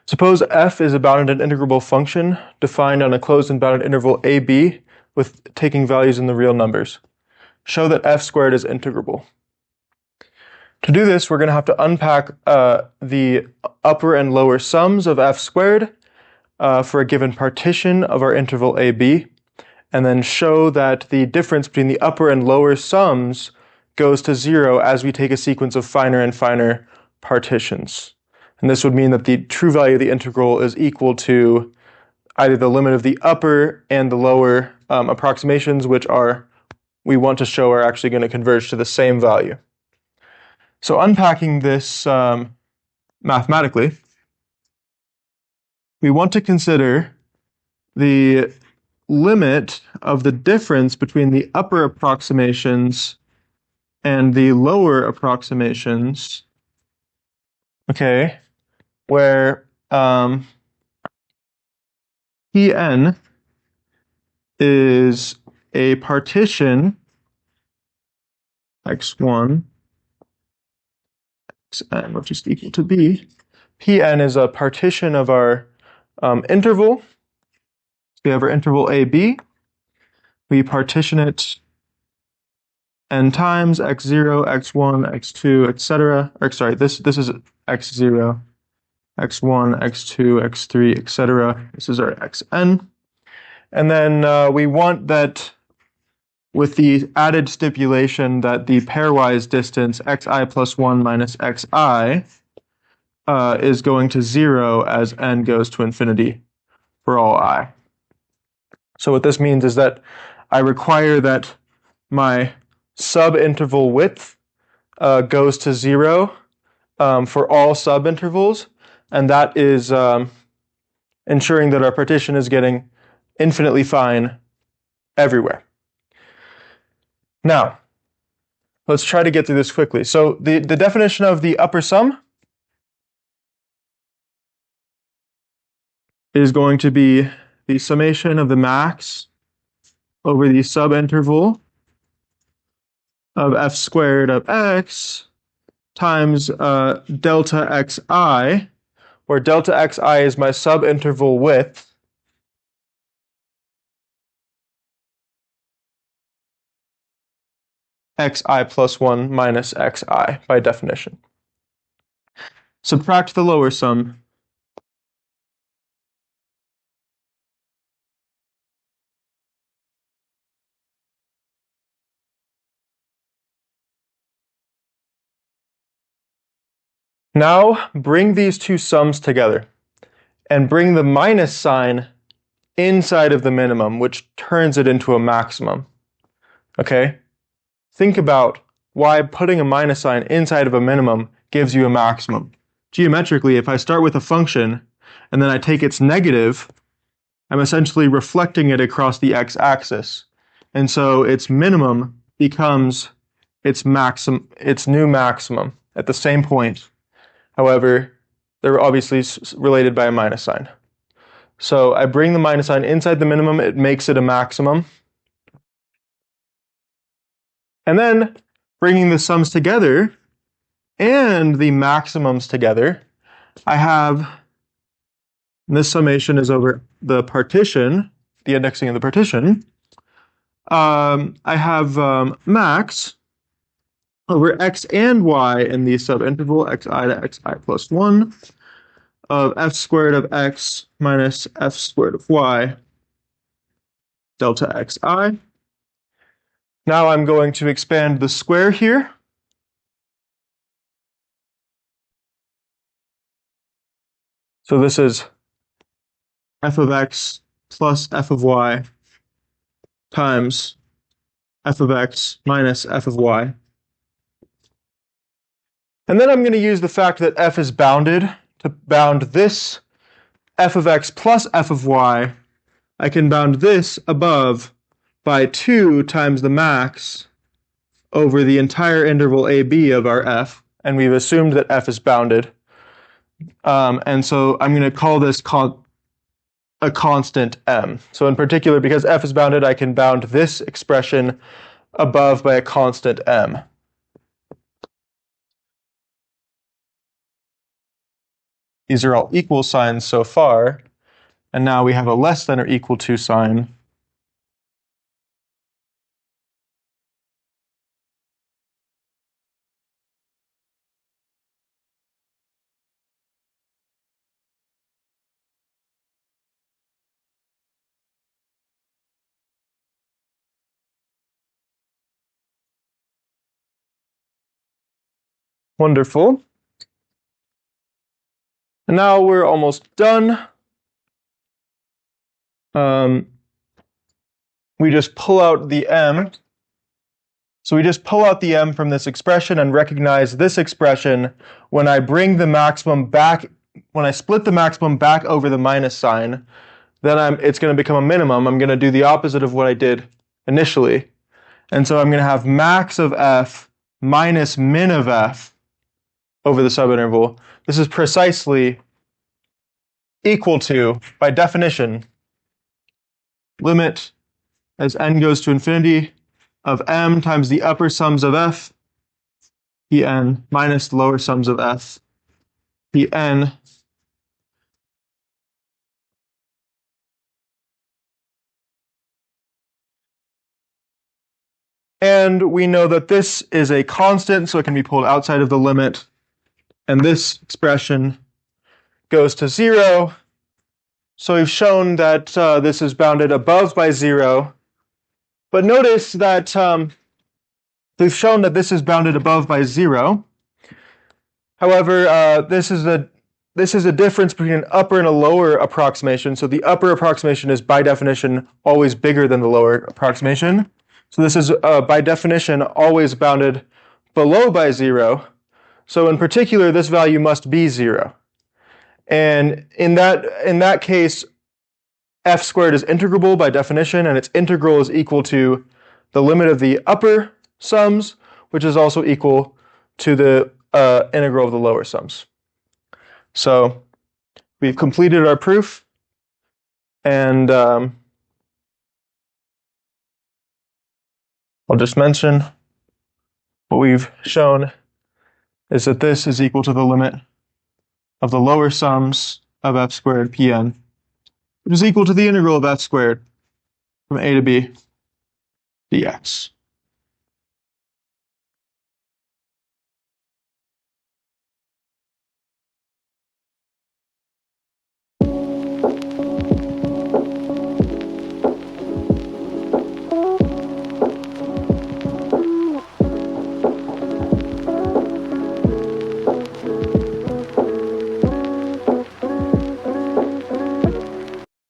Suppose f is a bounded and integrable function defined on a closed and bounded interval ab with taking values in the real numbers. Show that f squared is integrable. To do this, we're going to have to unpack the upper and lower sums of f squared for a given partition of our interval ab, and then show that the difference between the upper and lower sums goes to 0 as we take a sequence of finer and finer partitions. And this would mean that the true value of the integral is equal to either the limit of the upper and the lower approximations, which we want to show are actually going to converge to the same value. So unpacking this mathematically, we want to consider the limit of the difference between the upper approximations and the lower approximations, okay, where Pn is a partition x1, xn, which is equal to b. Pn is a partition of our interval. So we have our interval ab. We partition it n times x0, x1, x2, etc. Or sorry, this is x0, x1, x2, x3, etc. This is our xn. And then we want that with the added stipulation that the pairwise distance xi plus 1 minus xi is going to 0 as n goes to infinity for all I. So what this means is that I require that my subinterval width goes to 0 for all subintervals, and that is ensuring that our partition is getting infinitely fine everywhere. Now, let's try to get through this quickly. So the definition of the upper sum is going to be the summation of the max over the subinterval of f squared of x times delta xi, where delta xi is my subinterval width, xi plus 1 minus xi by definition. Subtract the lower sum. Now bring these two sums together and bring the minus sign inside of the minimum, which turns it into a maximum. Okay? Think about why putting a minus sign inside of a minimum gives you a maximum. Geometrically, if I start with a function and then I take its negative, I'm essentially reflecting it across the x-axis. And so its minimum becomes its new maximum at the same point. However, they're obviously related by a minus sign. So I bring the minus sign inside the minimum, it makes it a maximum. And then bringing the sums together and the maximums together, I have this summation is over the partition, the indexing of the partition. I have max over x and y in the subinterval xi to xi plus 1 of f squared of x minus f squared of y delta xi. Now I'm going to expand the square here. So this is f of x plus f of y times f of x minus f of y. And then I'm going to use the fact that f is bounded to bound this f of x plus f of y. I can bound this above by 2 times the max over the entire interval ab of our f, and we've assumed that f is bounded. And so I'm going to call this a constant m. So in particular, because f is bounded, I can bound this expression above by a constant m. These are all equal signs so far. And now we have a less than or equal to sign. Wonderful. And now we're almost done. We just pull out the m. So we just pull out the m from this expression and recognize this expression when I bring the maximum back, when I split the maximum back over the minus sign, then it's going to become a minimum. I'm going to do the opposite of what I did initially. And so I'm going to have max of f minus min of f over the subinterval. This is precisely equal to, by definition, limit as n goes to infinity of m times the upper sums of f, Pn, minus the lower sums of f, Pn, and we know that this is a constant, so it can be pulled outside of the limit, and this expression goes to 0. So we've shown that this is bounded above by 0, but notice that we've shown that this is bounded above by 0. However, this is a difference between an upper and a lower approximation. So the upper approximation is by definition always bigger than the lower approximation. So this is by definition always bounded below by 0. So in particular, this value must be 0. And in that case, f squared is integrable by definition, and its integral is equal to the limit of the upper sums, which is also equal to the integral of the lower sums. So we've completed our proof, and I'll just mention what we've shown is that this is equal to the limit of the lower sums of f squared Pn, which is equal to the integral of f squared from a to b dx.